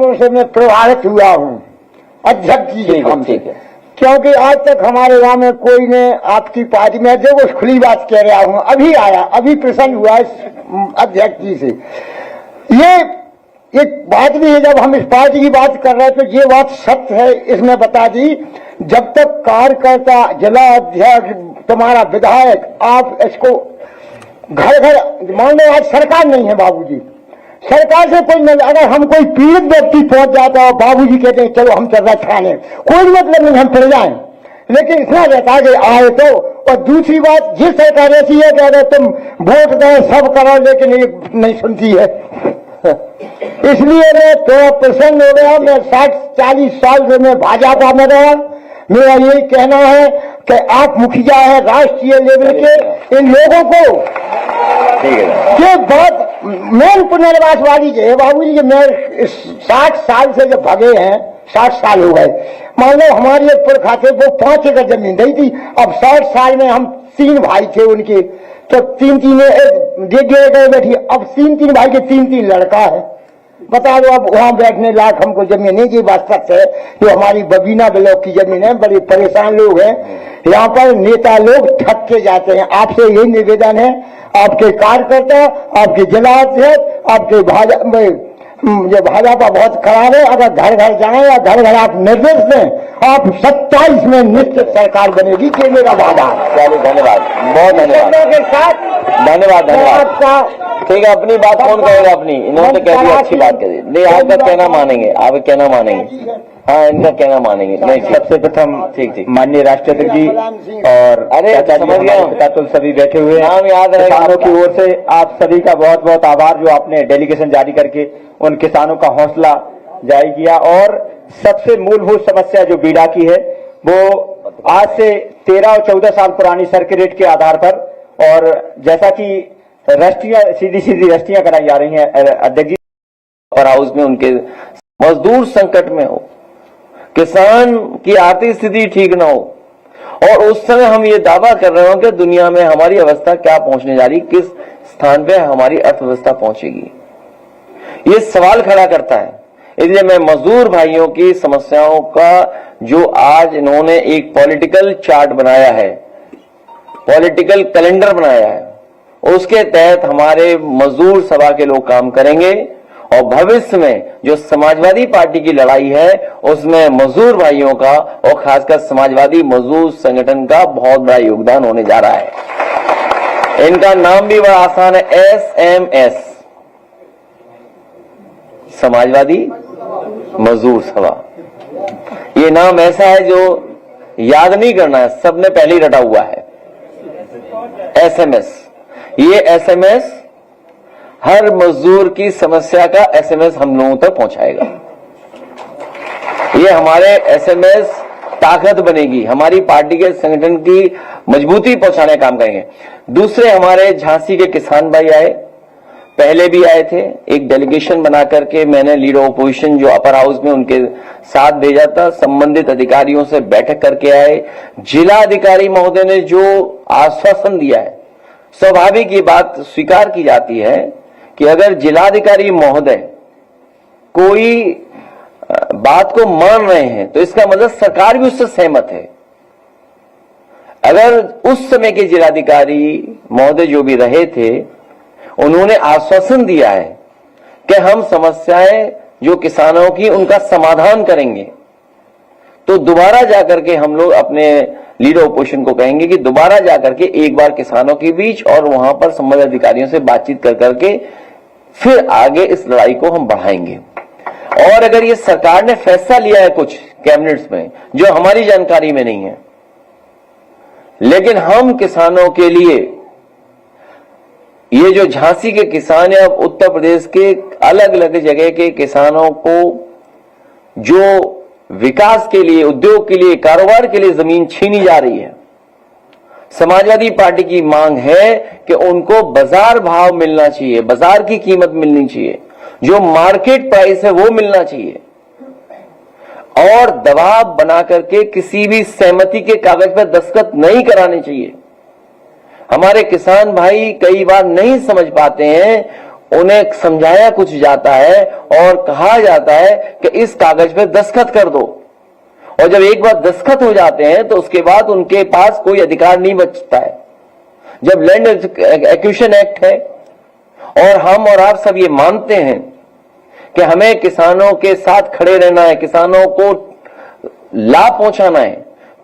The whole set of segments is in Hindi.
कामों से मैं प्रभावित हुआ हूँ, अध्यक्ष जी के काम से। क्योंकि आज तक हमारे गांव में कोई ने आपकी पार्टी में, देखो खुली बात कह रहा हूँ, अभी आया, अभी प्रसन्न हुआ इस अध्यक्ष जी से। ये एक बात भी है, जब हम इस पार्टी की बात कर रहे हैं तो ये बात सत्य है, इसमें बता दी, जब तक कार्यकर्ता, जिला अध्यक्ष, तुम्हारा विधायक, आप इसको घर घर, मान लो आज सरकार नहीं है बाबूजी, सरकार से कोई नहीं, अगर हम कोई पीड़ित व्यक्ति पहुंच जाता हो, बाबूजी कहते हैं चलो हम चल रहे थाने, कोई मतलब नहीं, हम फिर जाएं, लेकिन इतना रहता है कि आए तो। और दूसरी बात, ये सरकार ऐसी है कि अगर तुम वोट दो सब करो, लेकिन ये नहीं सुनती है। इसलिए मैं थोड़ा प्रसन्न हो गया। मैं 60-40 साल से मैं भाजपा में रहा। मेरा यही कहना है कि आप मुखिया है राष्ट्रीय लेवल के, इन लोगों को ये बात मेन पुनर्वास वाली है बाबूजी के। मैं 60 साल से जब भगे हैं, 60 साल हो गए, मान लो हमारे एक पुरखा थे, वो 5 एकड़ जमीन दी थी। अब 60 साल में हम 3 भाई थे उनके, तो 3-3 डेढ़ एकड़ बैठी। अब 3-3 भाई के 3-3 लड़का है, बता दो। अब वहां बैठने लायक हमको जमीन नहीं की। बात सच है, जो हमारी बबीना ब्लॉक की जमीन है, बड़े परेशान लोग हैं यहाँ पर, नेता लोग ठग के जाते हैं। आपसे यही निवेदन है, आपके कार्यकर्ता, आपके जिला अध्यक्ष, आपके भाजपा बहुत खराब है। अगर घर घर जाएं या घर घर आप निर्देश दें, आप 27 में निश्चित सरकार बनेगी, के मेरा वादा। चलिए धन्यवाद, बहुत धन्यवाद के साथ धन्यवाद आपका। ठीक है, अपनी बात कौन कहेगा अपनी? इन्होंने कह दिया, अच्छी बात कही। नहीं, आपका कहना मानेंगे, आप कहना मानेंगे। हाँ, इनका कहना मानेंगे। नहीं, सबसे प्रथम ठीक माननीय राष्ट्रपति जी और अरे समझ गया, तो सभी बैठे हुए हैं, नाम याद है किसानों की ओर से आप सभी का बहुत बहुत आभार, जो आपने डेलीगेशन जारी करके उन किसानों का हौसला जारी किया। और सबसे मूलभूत समस्या जो बीडा की है, वो आज से 13 और 14 साल पुरानी सर्किट रेट के आधार पर, और जैसा कि रजिस्ट्रियां सीधी रजिस्ट्रियां कराई जा रही हैं अध्यक्ष जी, और हाउस में उनके मजदूर संकट में हो, किसान की आर्थिक स्थिति ठीक ना हो, और उस समय हम ये दावा कर रहे हो कि दुनिया में हमारी अवस्था क्या पहुंचने जा रही, किस स्थान पे हमारी अर्थव्यवस्था पहुंचेगी, ये सवाल खड़ा करता है। इसलिए मैं मजदूर भाइयों की समस्याओं का, जो आज इन्होंने एक पॉलिटिकल चार्ट बनाया है, पॉलिटिकल कैलेंडर बनाया है, उसके तहत हमारे मजदूर सभा के लोग काम करेंगे। और भविष्य में जो समाजवादी पार्टी की लड़ाई है, उसमें मजदूर भाइयों का और खासकर समाजवादी मजदूर संगठन का बहुत बड़ा योगदान होने जा रहा है। इनका नाम भी बड़ा आसान है, SMS, समाजवादी मजदूर सभा। ये नाम ऐसा है जो याद नहीं करना है, सबने पहले ही रटा हुआ है, SMS। ये SMS हर मजदूर की समस्या का SMS हम लोगों तक पहुंचाएगा। ये हमारे SMS ताकत बनेगी, हमारी पार्टी के संगठन की मजबूती पहुंचाने का काम करेंगे। दूसरे हमारे झांसी के किसान भाई आए, पहले भी आए थे, एक डेलीगेशन बना करके मैंने लीडर ऑपोजिशन जो अपर हाउस में उनके साथ भेजा था, संबंधित अधिकारियों से बैठक करके आए। जिला अधिकारी महोदय ने जो आश्वासन दिया है, स्वाभाविक ये बात स्वीकार की जाती है कि अगर जिलाधिकारी महोदय कोई बात को मान रहे हैं तो इसका मतलब सरकार भी उससे सहमत है। अगर उस समय के जिलाधिकारी महोदय जो भी रहे थे, उन्होंने आश्वासन दिया है कि हम समस्याएं जो किसानों की उनका समाधान करेंगे, तो दोबारा जाकर के हम लोग अपने लीडर ऑपोजिशन को कहेंगे कि दोबारा जाकर के एक बार किसानों के बीच और वहां पर संबंधित अधिकारियों से बातचीत कर करके फिर आगे इस लड़ाई को हम बढ़ाएंगे। और अगर ये सरकार ने फैसला लिया है कुछ कैबिनेट्स में जो हमारी जानकारी में नहीं है, लेकिन हम किसानों के लिए, ये जो झांसी के किसान है, अब उत्तर प्रदेश के अलग अलग जगह के किसानों को जो विकास के लिए, उद्योग के लिए, कारोबार के लिए जमीन छीनी जा रही है, समाजवादी पार्टी की मांग है कि उनको बाजार भाव मिलना चाहिए, बाजार की कीमत मिलनी चाहिए, जो मार्केट प्राइस है वो मिलना चाहिए, और दबाव बना करके किसी भी सहमति के कागज पर दस्तखत नहीं कराने चाहिए। हमारे किसान भाई कई बार नहीं समझ पाते हैं, उन्हें समझाया कुछ जाता है और कहा जाता है कि इस कागज पे दस्तखत कर दो, और जब एक बार दस्तखत हो जाते हैं तो उसके बाद उनके पास कोई अधिकार नहीं बचता है। जब लैंड एक्विजिशन एक्ट है और हम और आप सब ये मानते हैं कि हमें किसानों के साथ खड़े रहना है, किसानों को लाभ पहुंचाना है,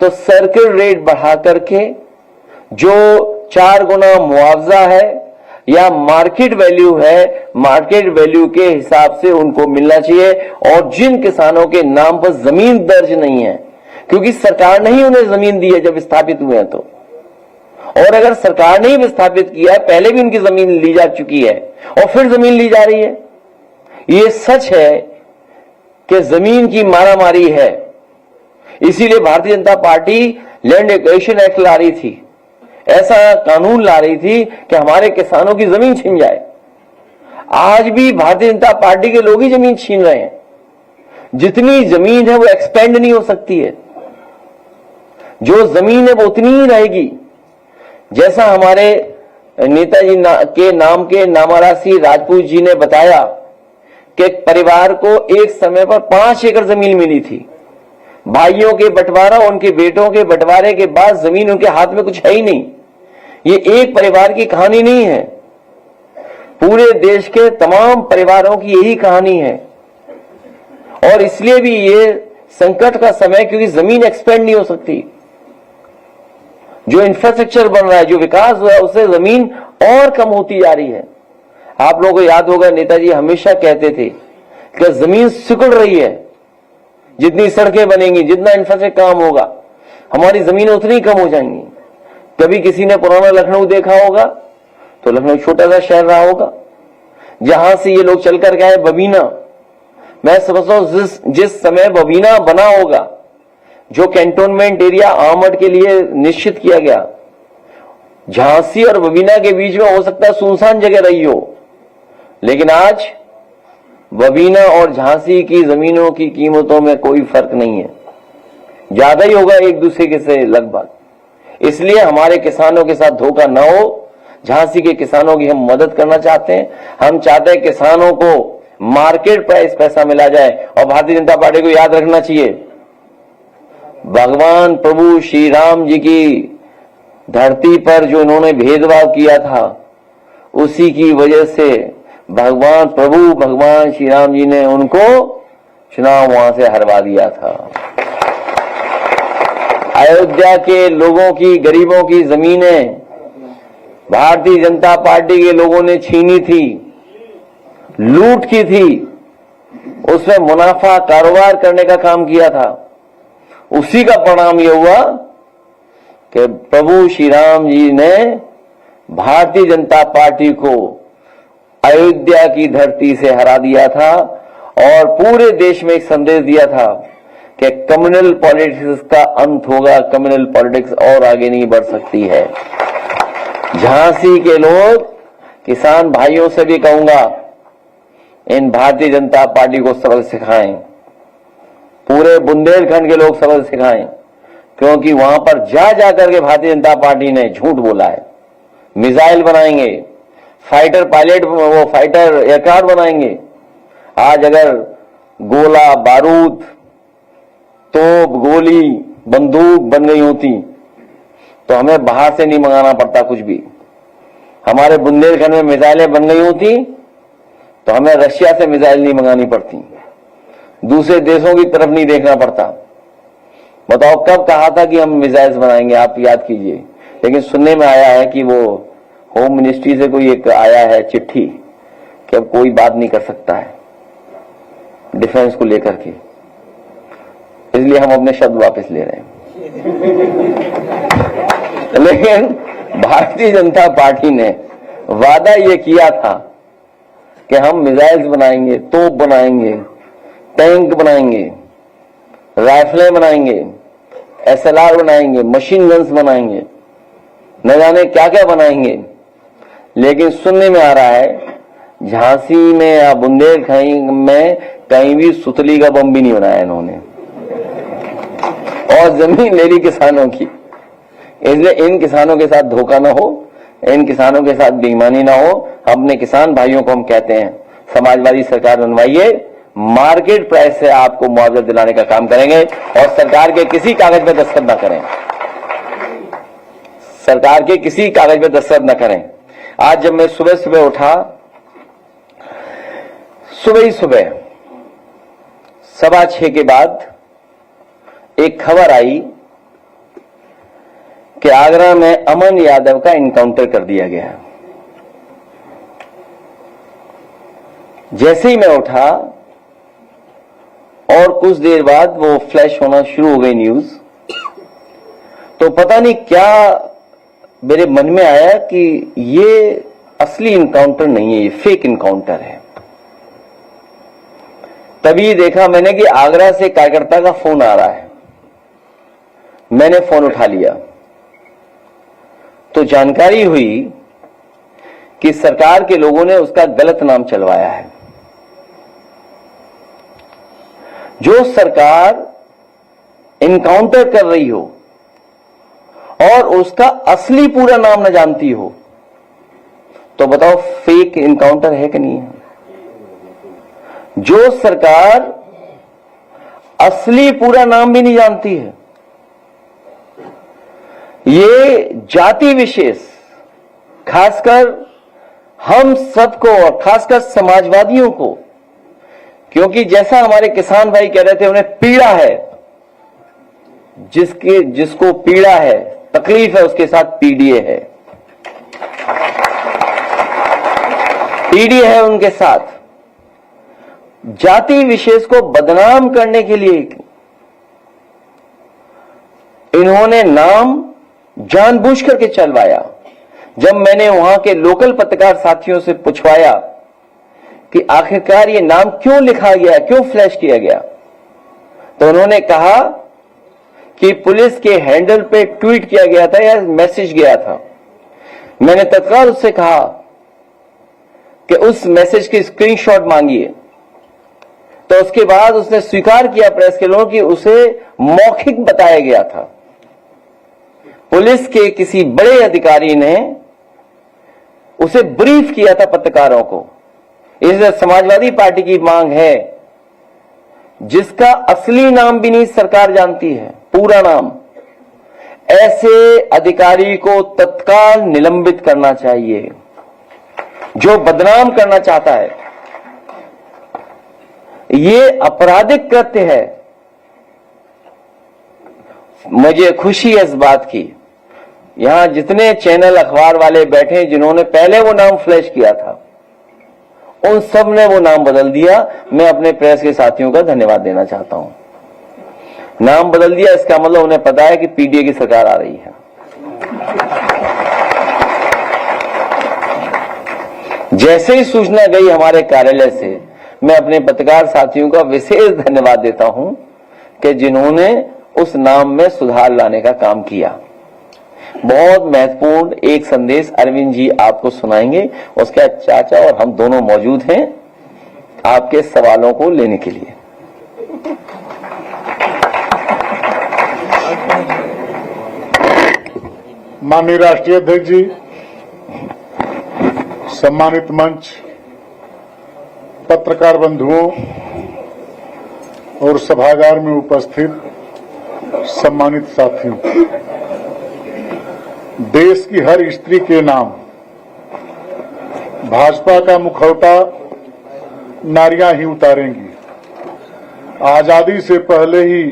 तो सर्किल रेट बढ़ा करके जो 4 गुना मुआवजा है या मार्केट वैल्यू है, मार्केट वैल्यू के हिसाब से उनको मिलना चाहिए। और जिन किसानों के नाम पर जमीन दर्ज नहीं है, क्योंकि सरकार ने ही उन्हें जमीन दी है जब स्थापित हुए हैं, तो और अगर सरकार ने ही विस्थापित किया है, पहले भी उनकी जमीन ली जा चुकी है और फिर जमीन ली जा रही है। ये सच है कि जमीन की मारामारी है, इसीलिए Bharatiya Janata party land acquisition act ला रही थी, ऐसा कानून ला रही थी कि हमारे किसानों की जमीन छीन जाए। आज भी भारतीय जनता पार्टी के लोग ही जमीन छीन रहे हैं। जितनी जमीन है वो एक्सपेंड नहीं हो सकती है, जो जमीन है वो उतनी ही रहेगी। जैसा हमारे नेताजी के नाम के नामारासी राजपूत जी ने बताया कि एक परिवार को एक समय पर 5 एकड़ जमीन मिली थी। भाइयों के बंटवारा, उनके बेटों के बंटवारे के बाद जमीन उनके हाथ में कुछ है ही नहीं। ये एक परिवार की कहानी नहीं है, पूरे देश के तमाम परिवारों की यही कहानी है। और इसलिए भी ये संकट का समय, क्योंकि जमीन एक्सपेंड नहीं हो सकती। जो इंफ्रास्ट्रक्चर बन रहा है, जो विकास हुआ है, उससे जमीन और कम होती जा रही है। आप लोगों को याद होगा, नेताजी हमेशा कहते थे कि जमीन सिकुड़ रही है, जितनी सड़कें बनेंगी, जितना इंफ्रास्ट्रक्चर काम होगा, हमारी जमीन उतनी कम हो जाएंगी। कभी किसी ने पुराना लखनऊ देखा होगा, तो लखनऊ छोटा सा शहर रहा होगा, जहां से ये लोग चलकर गए बबीना। मैं समझता हूं जिस समय बबीना बना होगा, जो कैंटोनमेंट एरिया आमड के लिए निश्चित किया गया, झांसी और बबीना के बीच में हो सकता है सुनसान जगह रही हो, लेकिन आज बबीना और झांसी की जमीनों की कीमतों में कोई फर्क नहीं है, ज्यादा ही होगा एक दूसरे के से लगभग। इसलिए हमारे किसानों के साथ धोखा न हो। झांसी के किसानों की हम मदद करना चाहते हैं। हम चाहते हैं किसानों को मार्केट प्राइस पैसा मिला जाए। और भारतीय जनता पार्टी को याद रखना चाहिए, भगवान प्रभु श्री राम जी की धरती पर जो उन्होंने भेदभाव किया था, उसी की वजह से भगवान श्री राम जी ने उनको चुनाव वहां से हरवा दिया था। अयोध्या के लोगों की, गरीबों की जमीनें भारतीय जनता पार्टी के लोगों ने छीनी थी, लूट की थी, उसमें मुनाफा कारोबार करने का काम किया था। उसी का परिणाम यह हुआ कि प्रभु श्री राम जी ने भारतीय जनता पार्टी को अयोध्या की धरती से हरा दिया था और पूरे देश में एक संदेश दिया था कि कम्युनल पॉलिटिक्स का अंत होगा, कम्युनल पॉलिटिक्स और आगे नहीं बढ़ सकती है। झांसी के लोग, किसान भाइयों से भी कहूंगा, इन भारतीय जनता पार्टी को सबक सिखाएं, पूरे बुंदेलखंड के लोग सबक सिखाएं, क्योंकि वहां पर जा करके भारतीय जनता पार्टी ने झूठ बोला है। मिसाइल बनाएंगे, फाइटर पायलट, वो फाइटर एयरक्राफ्ट बनाएंगे। आज अगर गोला, बारूद, तोप, गोली, बंदूक बन गई होती तो हमें बाहर से नहीं मंगाना पड़ता कुछ भी। हमारे बुंदेलखंड में मिसाइलें बन गई होती तो हमें रशिया से मिसाइल नहीं मंगानी पड़ती, दूसरे देशों की तरफ नहीं देखना पड़ता। बताओ कब कहा था कि हम मिसाइल्स बनाएंगे, आप याद कीजिए। लेकिन सुनने में आया है कि वो होम मिनिस्ट्री से कोई एक आया है चिट्ठी कि अब कोई बात नहीं कर सकता है डिफेंस को लेकर के, इसलिए हम अपने शब्द वापस ले रहे हैं। लेकिन भारतीय जनता पार्टी ने वादा यह किया था कि हम मिसाइल्स बनाएंगे, तोप बनाएंगे, टैंक बनाएंगे, राइफलें बनाएंगे, SLR बनाएंगे, मशीन गन्स बनाएंगे, न जाने क्या क्या बनाएंगे। लेकिन सुनने में आ रहा है झांसी में या बुंदेलखंड में कहीं भी सुतली का बम भी नहीं बनाया इन्होंने, और जमीन ले ली किसानों की। इसलिए इन किसानों के साथ धोखा न हो। इन किसानों के साथ बेईमानी ना हो। अपने किसान भाइयों को हम कहते हैं, समाजवादी सरकार बनवाइए, मार्केट प्राइस से आपको मुआवजा दिलाने का काम करेंगे और सरकार के किसी कागज पे दस्तखत न करें, सरकार के किसी कागज पे दस्तखत न करें। आज जब मैं सुबह सुबह उठा, सुबह ही सुबह 6:15 के बाद एक खबर आई कि आगरा में अमन यादव का इनकाउंटर कर दिया गया। जैसे ही मैं उठा और कुछ देर बाद वो फ्लैश होना शुरू हो गई न्यूज, तो पता नहीं क्या मेरे मन में आया कि ये असली इनकाउंटर नहीं है, ये फेक इनकाउंटर है। तभी देखा मैंने कि आगरा से कार्यकर्ता का फोन आ रहा है। मैंने फोन उठा लिया तो जानकारी हुई कि सरकार के लोगों ने उसका गलत नाम चलवाया है। जो सरकार इनकाउंटर कर रही हो और उसका असली पूरा नाम न जानती हो, तो बताओ फेक इनकाउंटर है कि नहीं है? जो सरकार असली पूरा नाम भी नहीं जानती है, ये जाति विशेष, खासकर हम सबको और खासकर समाजवादियों को, क्योंकि जैसा हमारे किसान भाई कह रहे थे, उन्हें पीड़ा है, जिसको पीड़ा है, तकलीफ है, उसके साथ पीडीए है, पीडीए है उनके साथ। जाति विशेष को बदनाम करने के लिए इन्होंने नाम जानबूझ करके चलवाया। जब मैंने वहां के लोकल पत्रकार साथियों से पूछवाया कि आखिरकार ये नाम क्यों लिखा गया, क्यों फ्लैश किया गया, तो उन्होंने कहा कि पुलिस के हैंडल पे ट्वीट किया गया था या मैसेज गया था। मैंने तत्काल उससे कहा कि उस मैसेज की स्क्रीनशॉट मांगिए, तो उसके बाद उसने स्वीकार किया प्रेस के लोगों कि उसे मौखिक बताया गया था। पुलिस के किसी बड़े अधिकारी ने उसे ब्रीफ किया था पत्रकारों को। इसलिए समाजवादी पार्टी की मांग है, जिसका असली नाम भी नहीं सरकार जानती है, पूरा नाम, ऐसे अधिकारी को तत्काल निलंबित करना चाहिए जो बदनाम करना चाहता है। ये आपराधिक कृत्य है। मुझे खुशी है इस बात की, यहां जितने चैनल अखबार वाले बैठे जिन्होंने पहले वो नाम फ्लैश किया था, उन सब ने वो नाम बदल दिया। मैं अपने प्रेस के साथियों का धन्यवाद देना चाहता हूं। नाम बदल दिया, इसका मतलब उन्हें पता है कि पीडीए की सरकार आ रही है। जैसे ही सूचना गई हमारे कार्यालय से, मैं अपने पत्रकार साथियों का विशेष धन्यवाद देता हूं कि जिन्होंने उस नाम में सुधार लाने का काम किया। बहुत महत्वपूर्ण एक संदेश अरविंद जी आपको सुनाएंगे। उसके चाचा और हम दोनों मौजूद हैं आपके सवालों को लेने के लिए। माननीय राष्ट्रीय अध्यक्ष जी, सम्मानित मंच, पत्रकार बंधुओं और सभागार में उपस्थित सम्मानित साथियों, देश की हर स्त्री के नाम भाजपा का मुखौटा नारियां ही उतारेंगी। आजादी से पहले ही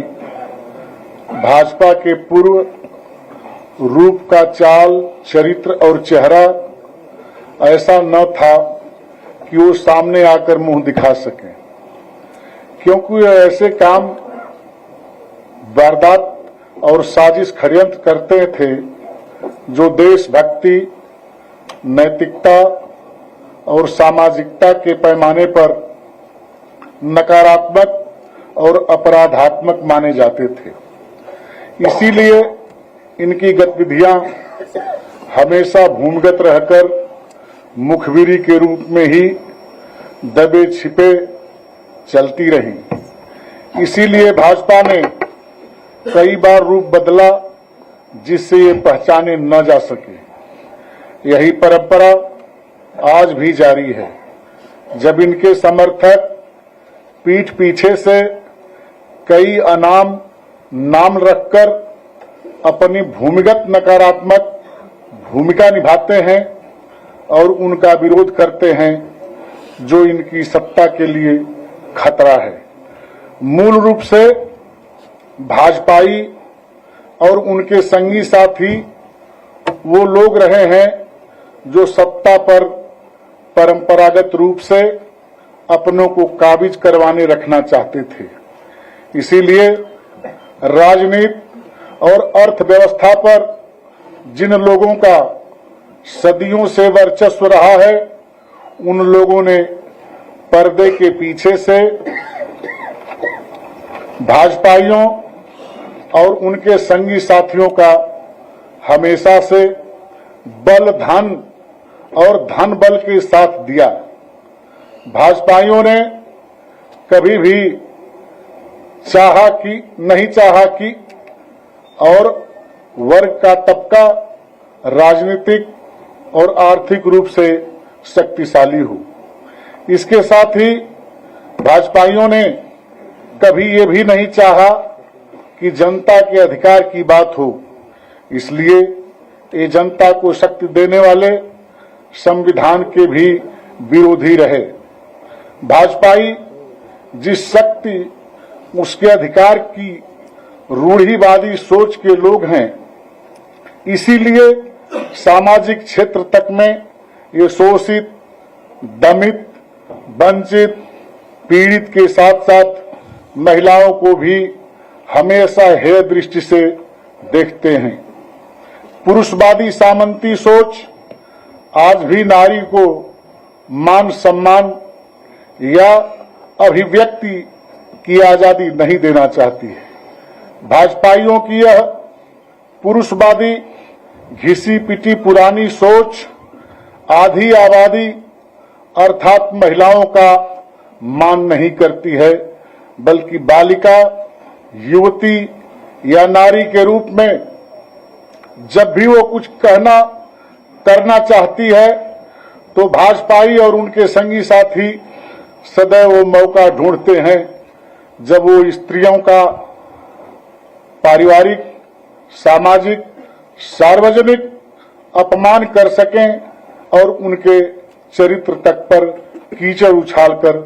भाजपा के पूर्व रूप का चाल, चरित्र और चेहरा ऐसा न था कि वो सामने आकर मुंह दिखा सके, क्योंकि वे ऐसे काम, वारदात और साजिश षड्यंत्र करते थे जो देशभक्ति, नैतिकता और सामाजिकता के पैमाने पर नकारात्मक और अपराधात्मक माने जाते थे। इसीलिए इनकी गतिविधियां हमेशा भूमिगत रहकर मुखबिरी के रूप में ही दबे छिपे चलती रही। इसीलिए भाजपा ने कई बार रूप बदला जिससे ये पहचाने न जा सके। यही परंपरा आज भी जारी है। जब इनके समर्थक पीठ पीछे से कई अनाम नाम रखकर अपनी भूमिगत नकारात्मक भूमिका निभाते हैं और उनका विरोध करते हैं, जो इनकी सत्ता के लिए खतरा है। मूल रूप से भाजपाई और उनके संगी साथी वो लोग रहे हैं जो सत्ता पर परंपरागत रूप से अपनों को काबिज करवाने रखना चाहते थे। इसीलिए राजनीति और अर्थव्यवस्था पर जिन लोगों का सदियों से वर्चस्व रहा है, उन लोगों ने पर्दे के पीछे से भाजपाइयों और उनके संगी साथियों का हमेशा से बल धन और धन बल के साथ दिया। भाजपाइयों ने कभी भी नहीं चाहा कि और वर्ग का तबका राजनीतिक और आर्थिक रूप से शक्तिशाली हो। इसके साथ ही भाजपाइयों ने कभी ये भी नहीं चाहा कि जनता के अधिकार की बात हो। इसलिए ये जनता को शक्ति देने वाले संविधान के भी विरोधी रहे। भाजपाई जिस शक्ति उसके अधिकार की रूढ़िवादी सोच के लोग हैं, इसीलिए सामाजिक क्षेत्र तक में ये शोषित, दमित, वंचित, पीड़ित के साथ साथ महिलाओं को भी हमेशा हेय दृष्टि से देखते हैं। पुरुषवादी सामंती सोच आज भी नारी को मान सम्मान या अभिव्यक्ति की आजादी नहीं देना चाहती है। भाजपाइयों की यह पुरुषवादी घिसी पिटी पुरानी सोच आधी आबादी अर्थात महिलाओं का मान नहीं करती है, बल्कि बालिका, युवती या नारी के रूप में जब भी वो कुछ करना चाहती है, तो भाजपाई और उनके संगी साथी सदैव वो मौका ढूंढते हैं जब वो स्त्रियों का पारिवारिक, सामाजिक, सार्वजनिक अपमान कर सकें और उनके चरित्र तक पर कीचड़ उछालकर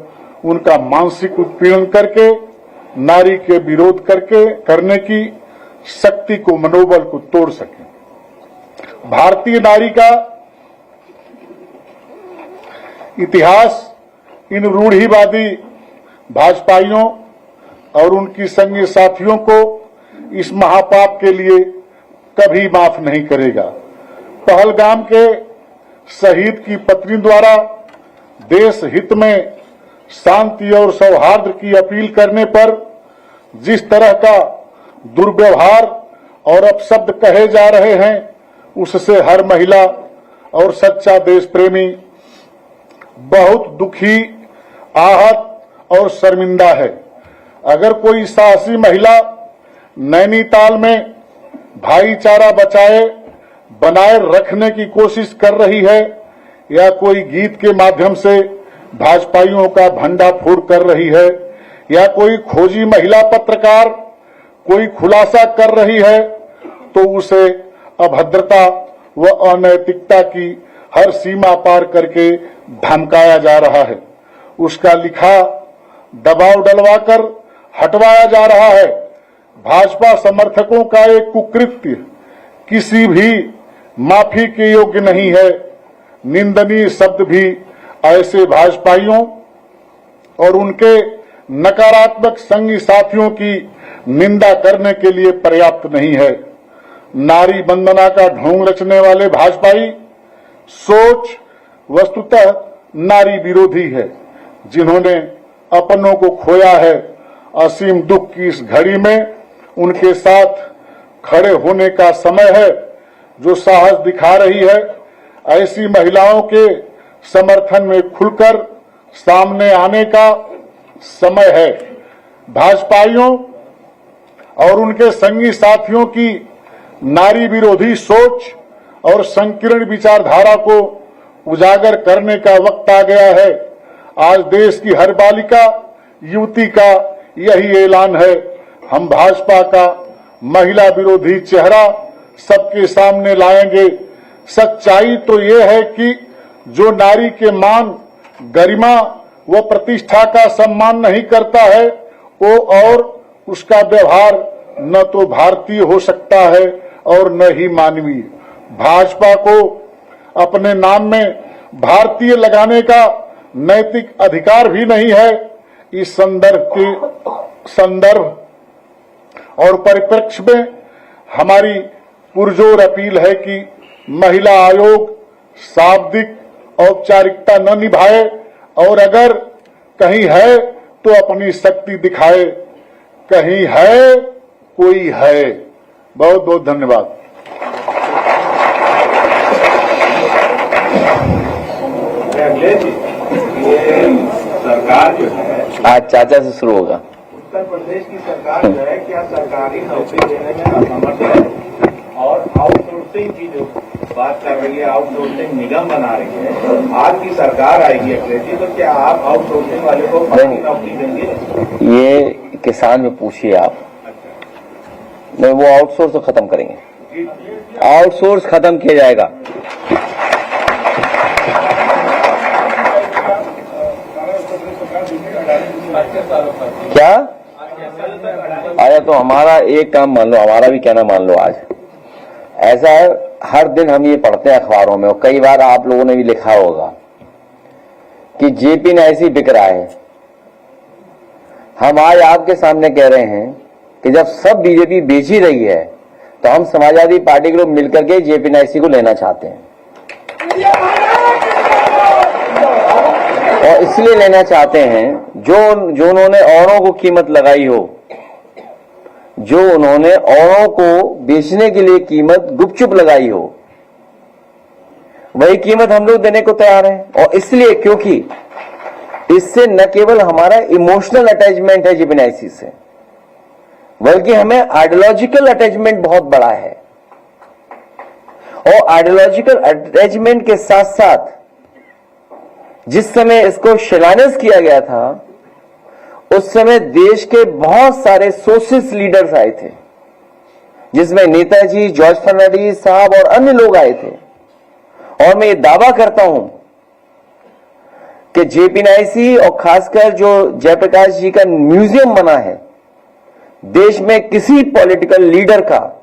उनका मानसिक उत्पीड़न करके नारी के विरोध करने की शक्ति को, मनोबल को तोड़ सके। भारतीय नारी का इतिहास इन रूढ़िवादी भाजपाइयों और उनकी संगी साथियों को इस महापाप के लिए कभी माफ नहीं करेगा। पहलगाम के शहीद की पत्नी द्वारा देश हित में शांति और सौहार्द की अपील करने पर जिस तरह का दुर्व्यवहार और अपशब्द कहे जा रहे हैं, उससे हर महिला और सच्चा देश प्रेमी बहुत दुखी, आहत और शर्मिंदा है। अगर कोई साहसी महिला नैनीताल में भाईचारा बनाए रखने की कोशिश कर रही है या कोई गीत के माध्यम से भाजपाइयों का भंडाफोड़ कर रही है या कोई खोजी महिला पत्रकार कोई खुलासा कर रही है, तो उसे अभद्रता व अनैतिकता की हर सीमा पार करके धमकाया जा रहा है। उसका लिखा दबाव डलवाकर हटवाया जा रहा है। भाजपा समर्थकों का एक कुकृत्य किसी भी माफी के योग्य नहीं है। निंदनीय शब्द भी ऐसे भाजपाइयों और उनके नकारात्मक संगी साथियों की निंदा करने के लिए पर्याप्त नहीं है। नारी वंदना का ढोंग रचने वाले भाजपाई सोच वस्तुतः नारी विरोधी है, जिन्होंने अपनों को खोया है। असीम दुख की इस घड़ी में उनके साथ खड़े होने का समय है। जो साहस दिखा रही है, ऐसी महिलाओं के समर्थन में खुलकर सामने आने का समय है। भाजपाइयों और उनके संगी साथियों की नारी विरोधी सोच और संकीर्ण विचारधारा को उजागर करने का वक्त आ गया है। आज देश की हर बालिका युवती का यही ऐलान है। हम भाजपा का महिला विरोधी चेहरा सबके सामने लाएंगे। सच्चाई तो ये है कि जो नारी के मान, गरिमा व प्रतिष्ठा का सम्मान नहीं करता है वो और उसका व्यवहार न तो भारतीय हो सकता है और न ही मानवीय। भाजपा को अपने नाम में भारतीय लगाने का नैतिक अधिकार भी नहीं है। इस संदर्भ और परिप्रेक्ष्य में हमारी पुरजोर अपील है कि महिला आयोग शाब्दिक औपचारिकता न निभाए और अगर कहीं है तो अपनी शक्ति दिखाए। कहीं है, कोई है। बहुत बहुत धन्यवाद। ये सरकार जो है, आज चाचा से शुरू होगा। उत्तर प्रदेश की सरकार जो है, क्या सरकारी नौकरी देने में असमर्थ है और आउटसोर्सिंग की जो बात कर रही है, आउटसोर्सिंग निगम बना रही है। आपकी सरकार आएगी अखिलेश, तो क्या आप आउटसोर्सिंग वाले को पक्की नौकरी देंगे? ये किसान में पूछिए आप। नहीं, वो आउटसोर्स तो खत्म करेंगे। आउटसोर्स खत्म किया जाएगा। क्या आया तो हमारा एक काम मान लो, हमारा भी कहना मान लो। आज ऐसा है, हर दिन हम ये पढ़ते हैं अखबारों में और कई बार आप लोगों ने भी लिखा होगा कि जेपी ने ऐसी बिक रहा है। हम आज आपके सामने कह रहे हैं कि जब सब बीजेपी बेच ही रही है तो हम समाजवादी पार्टी के लोग मिलकर के जेपी नायसी को लेना चाहते हैं। और इसलिए लेना चाहते हैं जो उन्होंने औरों को कीमत लगाई हो, जो उन्होंने औरों को बेचने के लिए कीमत गुपचुप लगाई हो, वही कीमत हम लोग देने को तैयार हैं। और इसलिए क्योंकि इससे न केवल हमारा इमोशनल अटैचमेंट है जेपी नायसी से, बल्कि हमें आइडियोलॉजिकल अटैचमेंट बहुत बड़ा है। और आइडियोलॉजिकल अटैचमेंट के साथ साथ जिस समय इसको शिलान्यास किया गया था उस समय देश के बहुत सारे सोशलिस्ट लीडर्स आए थे, जिसमें नेताजी, जॉर्ज फर्नांडिस साहब और अन्य लोग आए थे। और मैं ये दावा करता हूं कि जेपी नायसी और खासकर जो जयप्रकाश जी का म्यूजियम बना है, देश में किसी पॉलिटिकल लीडर का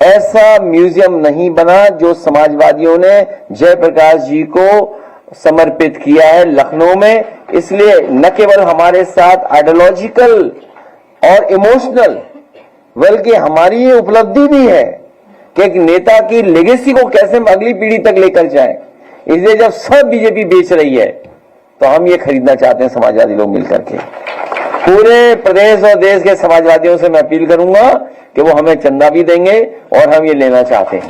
ऐसा म्यूजियम नहीं बना जो समाजवादियों ने जयप्रकाश जी को समर्पित किया है लखनऊ में। इसलिए न केवल हमारे साथ आइडियोलॉजिकल और इमोशनल, बल्कि हमारी ये उपलब्धि भी है कि एक नेता की लेगेसी को कैसे हम अगली पीढ़ी तक लेकर जाएं। इसलिए जब सब बीजेपी बेच रही है तो हम ये खरीदना चाहते हैं समाजवादी लोग मिलकर के। पूरे प्रदेश और देश के समाजवादियों से मैं अपील करूंगा कि वो हमें चंदा भी देंगे और हम ये लेना चाहते हैं।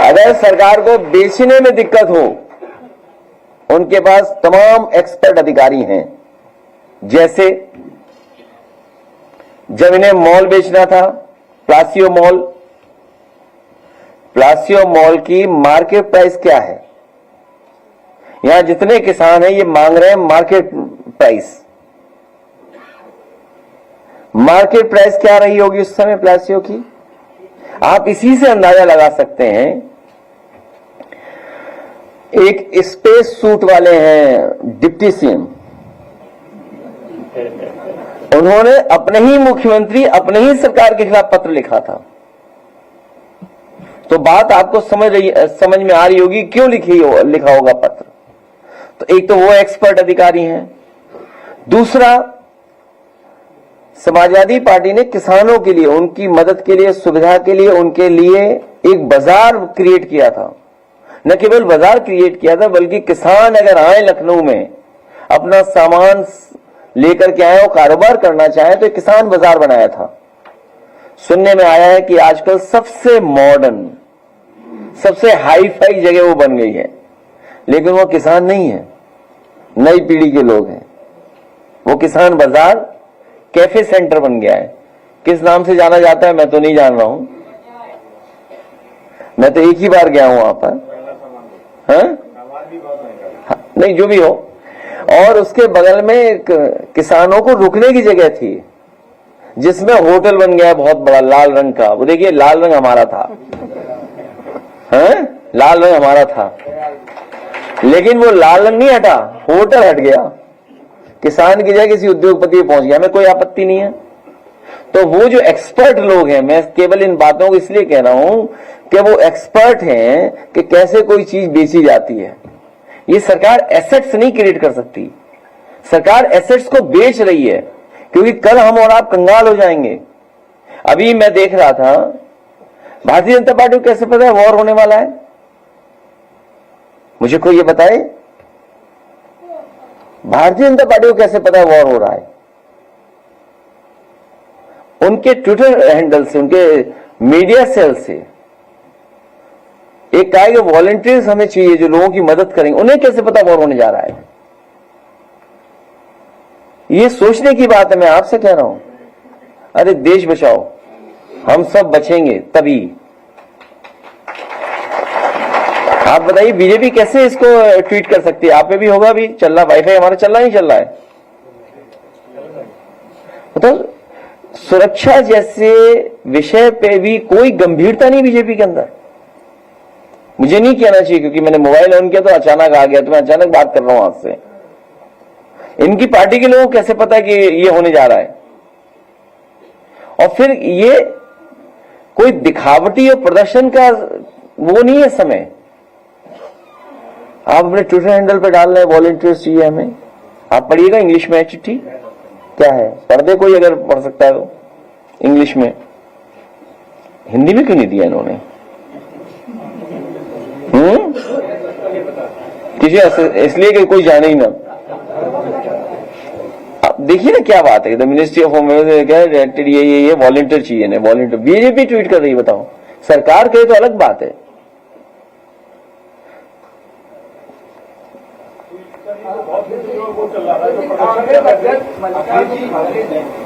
अगर सरकार को बेचने में दिक्कत हो, उनके पास तमाम एक्सपर्ट अधिकारी हैं। जैसे जब इन्हें मॉल बेचना था, प्लासियो मॉल की मार्केट प्राइस क्या है? यहां जितने किसान हैं ये मांग रहे हैं मार्केट प्राइस क्या रही होगी उस समय प्लासियो की? आप इसी से अंदाजा लगा सकते हैं। एक स्पेस सूट वाले हैं डिप्टी सीएम, उन्होंने अपने ही मुख्यमंत्री, अपने ही सरकार के खिलाफ पत्र लिखा था। तो बात आपको समझ में आ रही होगी क्यों लिखा होगा पत्र। तो एक तो वो एक्सपर्ट अधिकारी हैं, दूसरा समाजवादी पार्टी ने किसानों के लिए, उनकी मदद के लिए, सुविधा के लिए, उनके लिए एक बाजार क्रिएट किया था। न केवल बाजार क्रिएट किया था बल्कि किसान अगर आए लखनऊ में अपना सामान लेकर के आए और कारोबार करना चाहे तो किसान बाजार बनाया था। सुनने में आया है कि आजकल सबसे मॉडर्न, सबसे हाई फाई जगह वो बन गई है, लेकिन वो किसान नहीं है, नई पीढ़ी के लोग हैं। वो किसान बाजार कैफे सेंटर बन गया है। किस नाम से जाना जाता है मैं तो नहीं जान रहा हूं। मैं तो एक ही बार गया हूं वहां पर। हाँ? नहीं, जो भी हो। और उसके बगल में एक किसानों को रुकने की जगह थी, जिसमें होटल बन गया बहुत बड़ा लाल रंग का। वो देखिए, लाल रंग हमारा था। हाँ? लाल रंग हमारा था, लेकिन वो लाल रंग नहीं हटा, होटल हट गया। किसान की जगह किसी उद्योगपति पहुंच गया। हमें कोई आपत्ति नहीं है। तो वो जो एक्सपर्ट लोग हैं, मैं केवल इन बातों को इसलिए कह रहा हूं कि वो एक्सपर्ट हैं कि कैसे कोई चीज बेची जाती है। ये सरकार एसेट्स नहीं क्रिएट कर सकती, सरकार एसेट्स को बेच रही है, क्योंकि कल हम और आप कंगाल हो जाएंगे। अभी मैं देख रहा था, भारतीय जनता पार्टी को कैसे पता है वॉर होने वाला है? मुझे कोई ये बताए, भारतीय जनता पार्टी को कैसे पता है वॉर हो रहा है? उनके ट्विटर हैंडल से, उनके मीडिया सेल से एक कहा कि वॉलंटियर्स हमें चाहिए जो लोगों की मदद करेंगे। उन्हें कैसे पता वॉर होने जा रहा है? ये सोचने की बात है। मैं आपसे कह रहा हूं, अरे देश बचाओ, हम सब बचेंगे तभी। आप बताइए, बीजेपी कैसे इसको ट्वीट कर सकती है? आप पे भी होगा, अभी चल रहा, वाईफाई हमारा चल रहा नहीं चल रहा है? तो सुरक्षा जैसे विषय पे भी कोई गंभीरता नहीं बीजेपी के अंदर। मुझे नहीं कहना चाहिए, क्योंकि मैंने मोबाइल ऑन किया तो अचानक आ गया, तो मैं अचानक बात कर रहा हूं आपसे। इनकी पार्टी के लोगों को कैसे पता है कि ये होने जा रहा है? और फिर ये कोई दिखावटी और प्रदर्शन का वो नहीं है समय। आप अपने ट्विटर हैंडल पे डाल रहे हैं वॉलंटियर्स चाहिए हमें। आप पढ़िएगा इंग्लिश में चिट्ठी क्या है, पढ़ दे कोई अगर पढ़ सकता है तो इंग्लिश में। हिंदी में क्यों नहीं दिया इन्होंने? किसी इसलिए कि कोई जाने ही ना। आप देखिए ना क्या बात है, the ministry of home directed ये वॉलंटियर चाहिए ना, वॉलंटियर बीजेपी ट्वीट कर रही है। बताओ, सरकार कहे तो अलग बात है।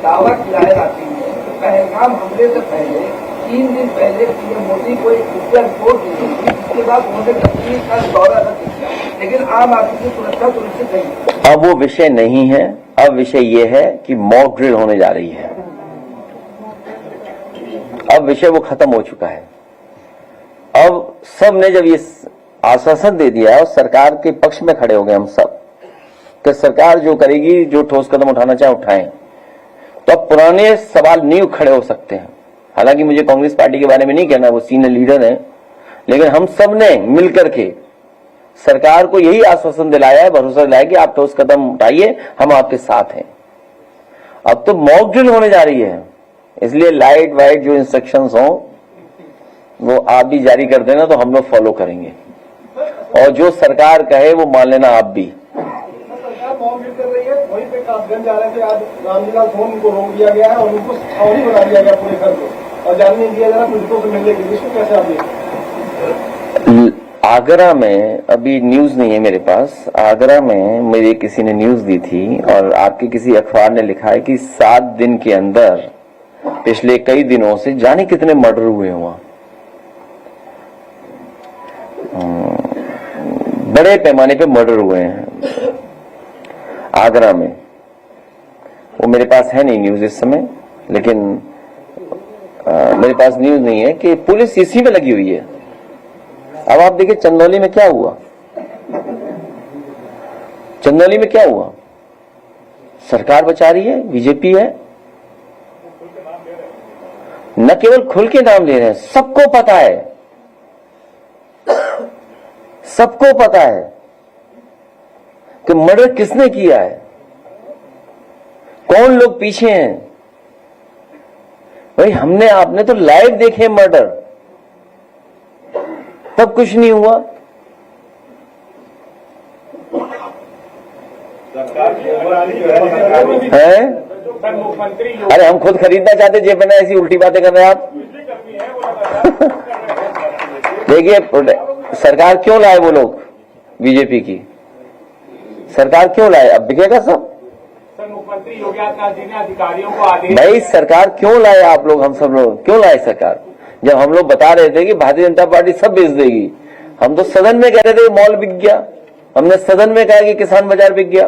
दावा खिलाए जाती है। पहलगाम हमले से पहले 3 दिन पहले पीएम मोदी को एक खुफिया रिपोर्ट दी थी, जिसके बाद उन्होंने कश्मीर का दौरा रद्द किया, लेकिन आम आदमी की सुरक्षा सुनिश्चित नहीं। अब वो विषय नहीं है, अब विषय ये है कि मॉक ड्रिल होने जा रही है। अब विषय वो खत्म हो चुका है। अब सब ने जब ये आश्वासन दे दिया और सरकार के पक्ष में खड़े हो गए हम सब कि सरकार जो करेगी, जो ठोस कदम उठाना चाहे उठाएं, तो अब पुराने सवाल नहीं खड़े हो सकते हैं। हालांकि मुझे कांग्रेस पार्टी के बारे में नहीं कहना, वो सीनियर लीडर है, लेकिन हम सब ने मिलकर के सरकार को यही आश्वासन दिलाया है, भरोसा दिलाया कि आप ठोस कदम उठाइए, हम आपके साथ हैं। अब तो मॉक ड्रिल होने जा रही है, इसलिए लाइट वाइट जो इंस्ट्रक्शंस हो वो आप भी जारी कर देना, तो हम लोग फॉलो करेंगे, और जो सरकार कहे वो मान लेना आप भी। कर रही है, वहीं पे कासगंज जा रहे थे, आज रामलीला फोन को रोक दिया गया है और उनको छावनी बना दिया गया पूरे घर को, और जाने नहीं दिया जा रहा पीड़ितों से मिलने के लिए। इसको कैसे आप देखते? आगरा में अभी न्यूज नहीं है मेरे पास। आगरा में मेरे किसी ने न्यूज दी थी, और आपके किसी अखबार ने लिखा है कि 7 दिन के अंदर पिछले कई दिनों से जाने कितने मर्डर हुए वहां। बड़े पैमाने पे मर्डर हुए हैं आगरा में। वो मेरे पास है नहीं न्यूज इस समय, लेकिन मेरे पास न्यूज नहीं है कि पुलिस इसी में लगी हुई है। अब आप देखिए चंदौली में क्या हुआ, चंदौली में क्या हुआ। सरकार बचा रही है, बीजेपी है, न केवल खुल के नाम ले रहे हैं, सबको पता है, सबको पता है कि मर्डर किसने किया है, कौन लोग पीछे हैं। भाई हमने आपने तो लाइव देखे मर्डर, तब कुछ नहीं हुआ। है? अरे हम खुद खरीदना चाहते, जेब में ऐसी उल्टी बातें कर रहे हैं आप। देखिए सरकार क्यों लाए वो लोग, बीजेपी की सरकार क्यों लाए, अब बिकेगा सब। मुख्यमंत्री योगी आदित्यनाथ जी ने अधिकारियों को आदेश, भाई सरकार क्यों लाए आप लोग, हम सब लोग क्यों लाए सरकार? जब हम लोग बता रहे थे कि भारतीय जनता पार्टी सब बेच देगी, हम तो सदन में कह रहे थे मॉल बिक गया, हमने सदन में कहा कि किसान बाजार बिक गया।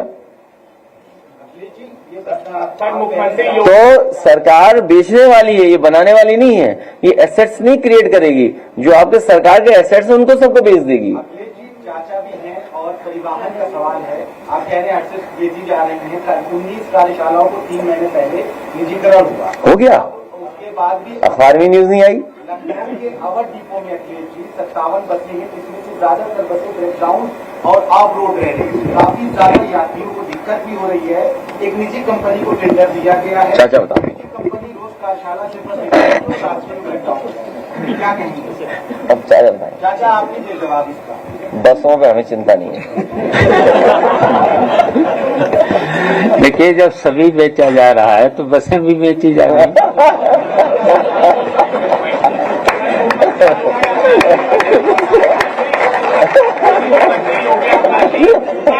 तो सरकार बेचने वाली है, ये बनाने वाली नहीं है, ये एसेट्स नहीं क्रिएट करेगी। जो आपके सरकार के एसेट्स हैं उनको सबको बेच देगी। चाचा भी हैं और परिवहन का सवाल है, आप कह रहे हैं एक्सेस बेची जा रही है। 19 कार्यशालाओं को 3 महीने पहले निजीकरण हुआ, हो गया, उसके बाद भी अखबार में न्यूज नहीं आई। लखनऊ के अवध डिपो में अखिलेश जी 57 बसें हैं, जिसमें से ज्यादातर बसें ब्रेकडाउन और ऑफ रोड रह रही है। काफी ज्यादा यात्रियों को दिक्कत भी हो रही है। एक निजी कंपनी को टेंडर दिया गया है, चाचा बताओ। कंपनी रोज कार्यशाला से बस रास्ते में ब्रेकडाउन, क्या कहेंगे? अब चाचा बताएं। चाचा आपने दे जवाब इसका। बसों पे हमें चिंता नहीं है। देखिए, जब सभी बेचा जा रहा है तो बसें भी बेची जा रही हैं।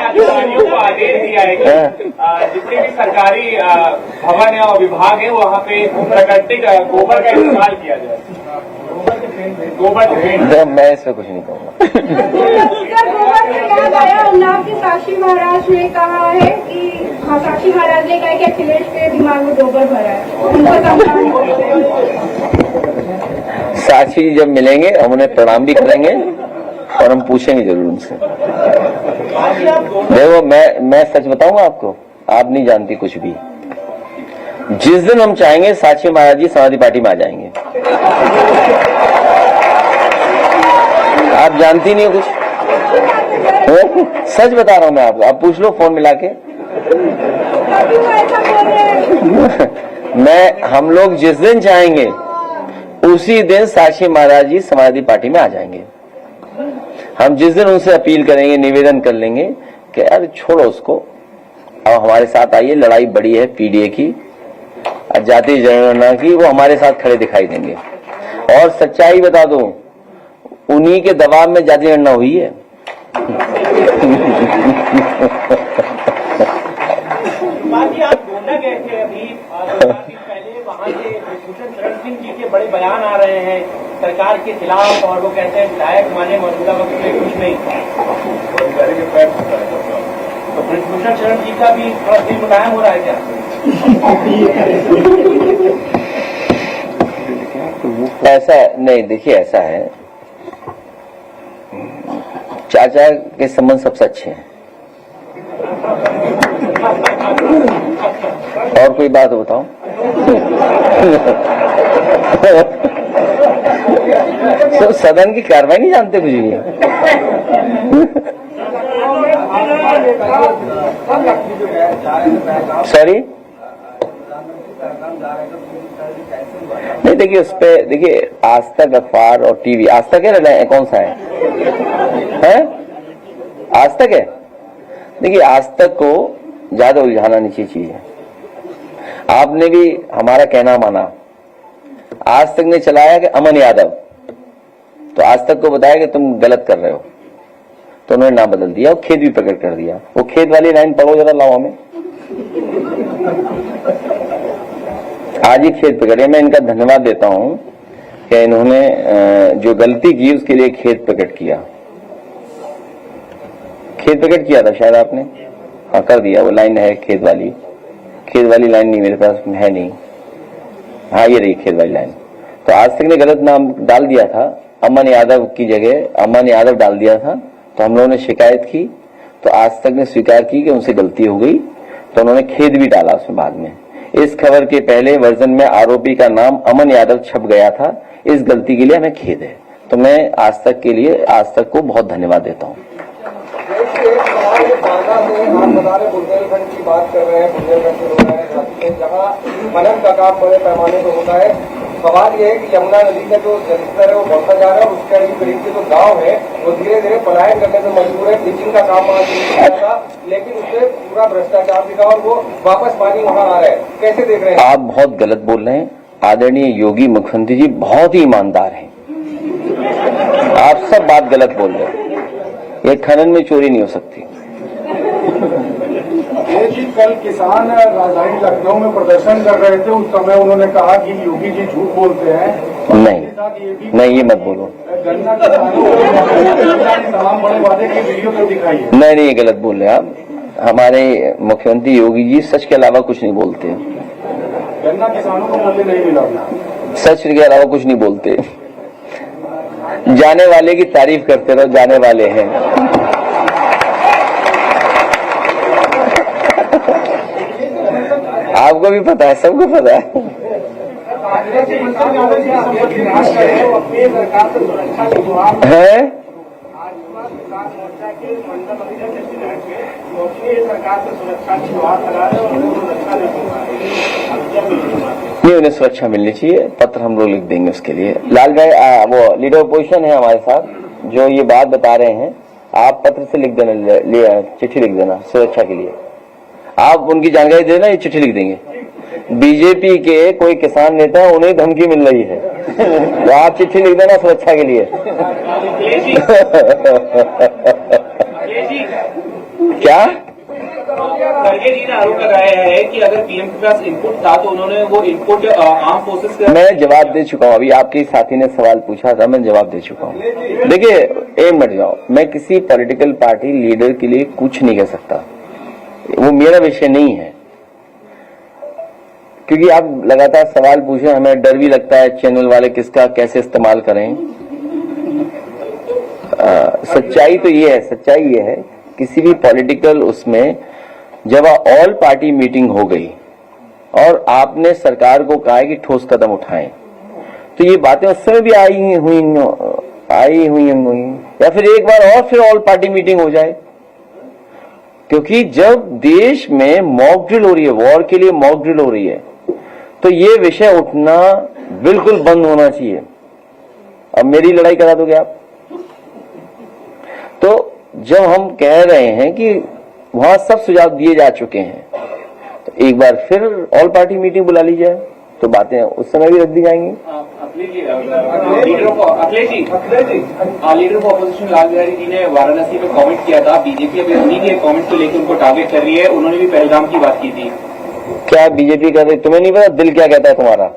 अधिकारियों को आदेश दिया है कि जितने भी सरकारी भवन या विभाग है वहाँ पे प्राकृतिक गोबर का इस्तेमाल किया जाए। गोबर के पेंट। मैं इसमें कुछ नहीं कहूँगा। गोबर से याद आया, उन्नाव के साक्षी महाराज ने कहा है कि साक्षी महाराज ने कहा कि अखिलेश के दिमाग में गोबर भरा है, उनको साक्षी जब मिलेंगे हम उन्हें प्रणाम भी करेंगे और हम पूछेंगे जरूर उनसे। देखो, मैं सच बताऊंगा आपको, आप नहीं जानती कुछ भी। जिस दिन हम चाहेंगे साक्षी महाराज जी समाजवादी पार्टी में आ जाएंगे। आप जानती नहीं हो कुछ, सच बता रहा हूं मैं आपको, आप पूछ लो फोन मिला के। हम लोग जिस दिन चाहेंगे उसी दिन साक्षी महाराज जी समाजवादी पार्टी में आ जाएंगे। हम जिस दिन उनसे अपील करेंगे, निवेदन कर लेंगे कि यार छोड़ो उसको, अब हमारे साथ आइए, लड़ाई बड़ी है पीडीए की, जातीय जनगणना की, वो हमारे साथ खड़े दिखाई देंगे। और सच्चाई बता दो, उन्हीं के दबाव में जातीय जनगणना हुई है। आप गोंडा गए थे अभी पहले, वहाँ के भूषण शरण सिंह जी के बड़े बयान आ रहे हैं सरकार के खिलाफ, और वो कहते हैं विधायक माने मौजूदा वक्त में कुछ नहीं। तो भूषण शरण जी का भी थोड़ा दिल मुलायम हो रहा है क्या? ऐसा नहीं, देखिए ऐसा है, चाचा के संबंध सबसे अच्छे हैं। और कोई बात बताओ। तो सदन की कार्रवाई नहीं जानते कुछ भी। सॉरी, नहीं देखिए, उस पे देखिए, आज तक अखबार और टीवी, आज तक है, कौन सा है? आज तक है। देखिए, आज तक को ज्यादा उलझाना नहीं चाहिए चीज है। आपने भी हमारा कहना माना, आज तक ने चलाया कि अमन यादव, तो आज तक को बताया कि तुम गलत कर रहे हो, तो उन्होंने नाम बदल दिया और खेत भी प्रकट कर दिया। वो खेत वाली लाइन पढ़ो जरा, लाओ हमें। आज ही खेत प्रकट, मैं इनका धन्यवाद देता हूं कि इन्होंने जो गलती की उसके लिए खेत प्रकट किया। खेत प्रकट किया था शायद आपने, हाँ कर दिया। वो लाइन है खेत वाली लाइन नहीं मेरे पास है, नहीं, हाँ ये रही खेत वाली लाइन। तो आज तक ने गलत नाम डाल दिया था, अमन यादव की जगह अमन यादव डाल दिया था। तो हम लोगों ने शिकायत की, तो आज तक ने स्वीकार की कि उनसे गलती हो गई, तो उन्होंने खेत भी डाला उसमें बाद में। इस खबर के पहले वर्जन में आरोपी का नाम अमन यादव छप गया था। इस गलती के लिए हमें खेद है। तो मैं आज तक को बहुत धन्यवाद देता हूँ। आप बता रहे बुंदेलखंड की बात कर रहे हैं, बुंदेलखंड से हो रहा है जहाँ खनन का काम बड़े पैमाने पर होता है। सवाल ये है कि यमुना नदी का जो जलस्तर है वो बढ़ता जा रहा है, उसके करीब के जो गांव है वो धीरे धीरे पलायन करने में मजबूर है। ब्लीचिंग का काम वहाँ शुरू किया था, लेकिन उससे पूरा भ्रष्टाचार दिखा और वो वापस पानी वहाँ आ रहा है। कैसे देख रहे हैं आप? बहुत गलत बोल रहे हैं। आदरणीय योगी मुख्यमंत्री जी बहुत ही ईमानदार हैं, आप सब बात गलत बोल रहे हैं। ये खनन में चोरी नहीं हो सकती। कल किसान राजधानी लखनऊ में प्रदर्शन कर रहे थे, उस समय उन्होंने कहा कि योगी जी झूठ बोलते हैं। नहीं, ये मत बोलो। गन्ना किसानों को तमाम बड़े वादे की वीडियो तो दिखाई है। नहीं, ये गलत बोल रहे हैं आप। हमारे मुख्यमंत्री योगी जी सच के अलावा कुछ नहीं बोलते। गन्ना किसानों को मूल्य नहीं मिला, सच के अलावा कुछ नहीं बोलते। जाने वाले की तारीफ करते रहो, जाने वाले हैं। आपको भी पता है, सबको पता है। है नहीं, उन्हें सुरक्षा मिलनी चाहिए। पत्र हम लोग लिख देंगे उसके लिए। लाल भाई वो लीडर अपोजिशन है हमारे साथ, जो ये बात बता रहे हैं, आप पत्र से लिख देना, चिट्ठी लिख देना सुरक्षा के लिए। आप उनकी जानकारी देना, ये चिट्ठी लिख देंगे। बीजेपी के कोई किसान नेता, उन्हें धमकी मिल रही है, तो आप चिट्ठी लिख देना सुरक्षा के लिए। क्या खड़गे जी ने आरोप लगाया है कि अगर पीएम के पास इनपुट था तो उन्होंने वो इनपुट आर्म फोर्सेस का। मैं जवाब दे चुका हूँ। अभी आपके साथी ने सवाल पूछा था, मैं जवाब दे चुका हूँ। देखिए, एक मिनट जाओ, मैं किसी पॉलिटिकल पार्टी लीडर के लिए कुछ नहीं कह सकता, वो मेरा विषय नहीं है। क्योंकि आप लगातार सवाल पूछे, हमें डर भी लगता है चैनल वाले किसका कैसे इस्तेमाल करें। सच्चाई तो ये है, सच्चाई ये है, किसी भी पॉलिटिकल उसमें जब ऑल पार्टी मीटिंग हो गई और आपने सरकार को कहा है कि ठोस कदम उठाएं, तो ये बातें उस समय भी आई हुई या फिर एक बार और फिर ऑल पार्टी मीटिंग हो जाए। क्योंकि जब देश में मॉक ड्रिल हो रही है, वॉर के लिए मॉक ड्रिल हो रही है, तो ये विषय उठना बिल्कुल बंद होना चाहिए। अब मेरी लड़ाई करा दोगे आप? तो जब हम कह रहे हैं कि वहां सब सुझाव दिए जा चुके हैं, तो एक बार फिर ऑल पार्टी मीटिंग बुला ली जाए, तो बातें उस समय भी रख दी जाएंगी। Leader of opposition Lal Bihari ji ने वाराणसी में कमेंट किया था, बीजेपी अभी उन्हीं के कमेंट को लेकर उनको टारगेट कर रही है। उन्होंने भी पहलगाम की बात की थी। क्या बीजेपी कर रही? तुम्हें नहीं पता दिल क्या कहता है तुम्हारा?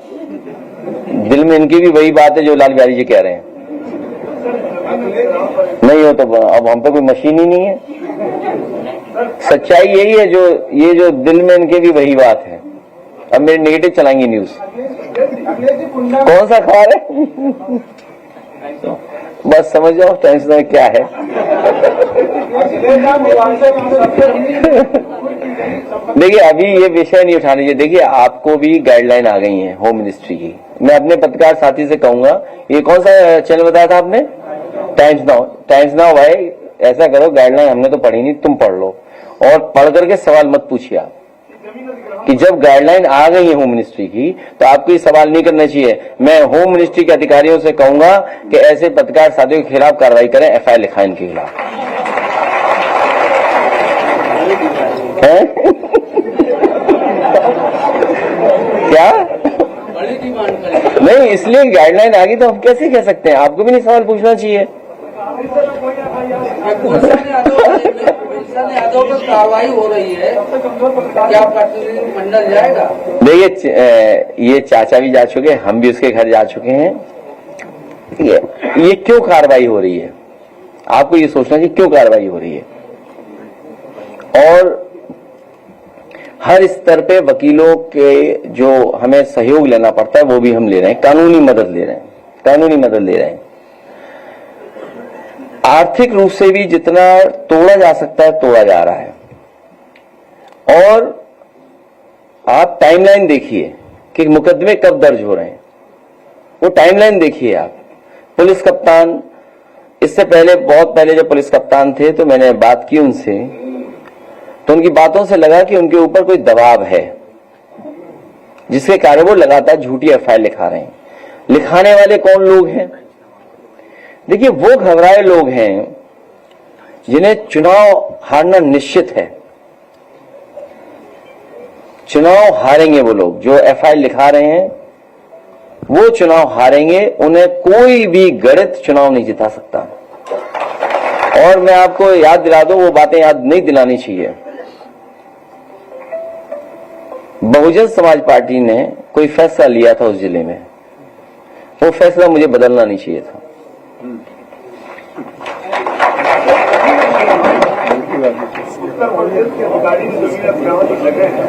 दिल में इनकी भी वही बात है जो लाल बिहारी जी कह रहे हैं। नहीं हो तो अब हम पे कोई मशीन ही नहीं है। सच्चाई यही है, जो ये जो दिल में इनके भी वही बात है। अब मेरे नेगेटिव चलाएंगे न्यूज। कौन सा खबर है? बस समझ जाओ टाइम्स में क्या है। देखिए, अभी ये विषय नहीं उठाने चाहिए। देखिए, आपको भी गाइडलाइन आ गई है होम मिनिस्ट्री की। मैं अपने पत्रकार साथी से कहूंगा, ये कौन सा चैनल बताया था आपने? टाइम्स नाउ भाई, ऐसा करो, गाइडलाइन हमने तो पढ़ी नहीं, तुम पढ़ लो और पढ़ करके सवाल मत पूछिए आप कि जब गाइडलाइन आ गई है होम मिनिस्ट्री की तो आपको ये सवाल नहीं करना चाहिए। मैं होम मिनिस्ट्री के अधिकारियों से कहूंगा कि ऐसे पत्रकार साथियों के खिलाफ कार्रवाई करें, एफआईआर लिखाएं इनके खिलाफ। क्या नहीं, इसलिए गाइडलाइन आ गई तो हम कैसे कह सकते हैं? आपको भी नहीं सवाल पूछना चाहिए। कार्रवाई हो रही है, क्या प्रतिनिधिमंडल जाएगा? देखिए, ये चाचा भी जा चुके हैं, हम भी उसके घर जा चुके हैं। ये क्यों कार्रवाई हो रही है? आपको ये सोचना चाहिए क्यों कार्रवाई हो रही है। और हर स्तर पे वकीलों के जो हमें सहयोग लेना पड़ता है वो भी हम ले रहे हैं, कानूनी मदद ले रहे हैं। आर्थिक रूप से भी जितना तोड़ा जा सकता है तोड़ा जा रहा है। और आप टाइमलाइन देखिए कि मुकदमे कब दर्ज हो रहे हैं, वो टाइमलाइन देखिए आप। पुलिस कप्तान, इससे पहले, बहुत पहले जब पुलिस कप्तान थे तो मैंने बात की उनसे, तो उनकी बातों से लगा कि उनके ऊपर कोई दबाव है, जिसके कारण वो लगातार झूठी एफआईआर लिखा रहे हैं। लिखाने वाले कौन लोग हैं? देखिए, वो घबराए लोग हैं जिन्हें चुनाव हारना निश्चित है। चुनाव हारेंगे वो लोग जो एफआईआर लिखा रहे हैं, वो चुनाव हारेंगे। उन्हें कोई भी गणित चुनाव नहीं जिता सकता। और मैं आपको याद दिला दूं, वो बातें याद नहीं दिलानी चाहिए। बहुजन समाज पार्टी ने कोई फैसला लिया था उस जिले में, वो फैसला मुझे बदलना नहीं चाहिए था। उत्तर प्रदेश के अधिकारी जो जमीन अधिग्रहण जो लगे हैं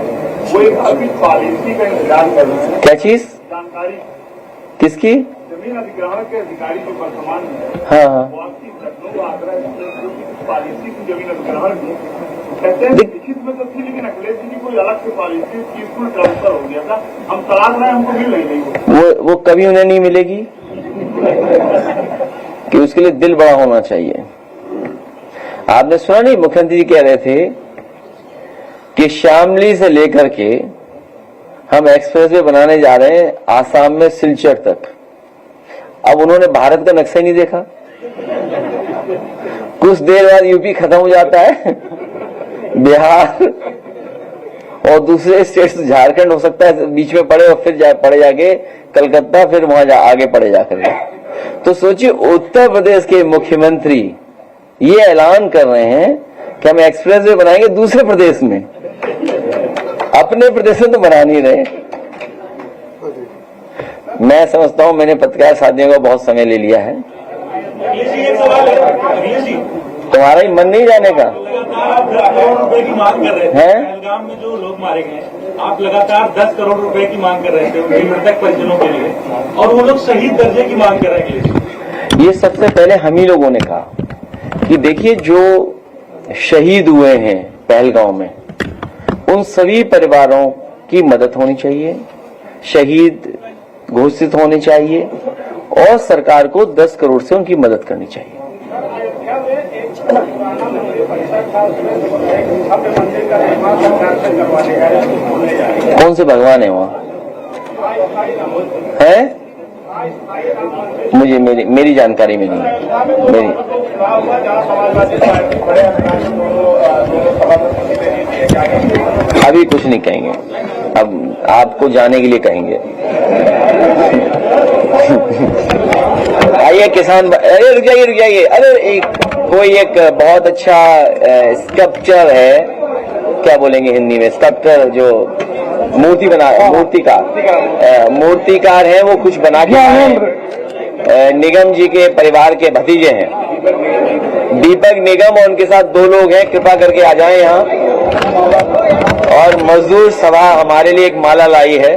वो एक अभी पॉलिसी का इंतजार कर रहे हैं। क्या चीज? जानकारी किसकी? जमीन अधिग्रहण के अधिकारी जो वर्तमान में हाँ वो आपकी घटनाओं को आग्रह पॉलिसी की जमीन अधिग्रहण की कहते हैं लिखित में तो थी, लेकिन अखिलेश जी की कोई अलग से पॉलिसी पीसफुल ट्रांसफर हो गया था। हम तलाश रहे हैं, हमको मिल नहीं। वो कभी उन्हें नहीं मिलेगी कि उसके लिए दिल बड़ा होना चाहिए। आपने सुना नहीं, मुख्यमंत्री जी कह रहे थे कि शामली से लेकर के हम एक्सप्रेसवे बनाने जा रहे हैं आसाम में सिलचर तक। अब उन्होंने भारत का नक्शा ही नहीं देखा। कुछ देर बाद यूपी खत्म हो जाता है, बिहार और दूसरे स्टेट झारखंड हो सकता है बीच में पड़े, और फिर पड़े जाके कलकत्ता, फिर वहां आगे पड़े जाकर। तो सोचिए, उत्तर प्रदेश के मुख्यमंत्री ये ऐलान कर रहे हैं कि हम एक्सप्रेसवे बनाएंगे दूसरे प्रदेश में, अपने प्रदेश में तो बना नहीं रहे। मैं समझता हूं मैंने पत्रकार साथियों का बहुत समय ले लिया है। एक सवाल है, तुम्हारा ही मन नहीं जाने का आप 10 करोड़ रुपए की मांग कर रहे थे पहलगाम में जो लोग मारे गए, आप लगातार 10 करोड़ रुपए की मांग कर रहे थे उनके मृतक परिजनों के लिए, और वो लोग शहीद दर्जे की मांग कर रहे हैं। ये सबसे पहले हम ही लोगों ने कहा कि देखिए, जो शहीद हुए हैं पहलगांव में, उन सभी परिवारों की मदद होनी चाहिए, शहीद घोषित होने चाहिए, और सरकार को 10 करोड़ से उनकी मदद करनी चाहिए। कौन से भगवान है वहाँ है? मुझे मेरी जानकारी में नहीं है। मेरी अभी कुछ नहीं कहेंगे, अब आपको जाने के लिए कहेंगे। आइए किसान, अरे रुक जाइए, अरे कोई एक बहुत अच्छा स्कल्पचर है, क्या बोलेंगे हिंदी में, स्कल्पचर जो मूर्तिकार है, वो कुछ बना के आए। निगम जी के परिवार के भतीजे हैं, दीपक निगम, और उनके साथ 2 लोग हैं। कृपा करके आ जाएं यहाँ। और मजदूर सभा हमारे लिए एक माला लाई है,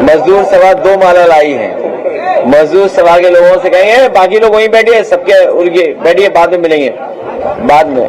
मजदूर सभा 2 माला लाई है। मजदूर सभा के लोगों से कहेंगे बाकी लोग वहीं बैठिए, सबके बैठिए, बाद में मिलेंगे, बाद में।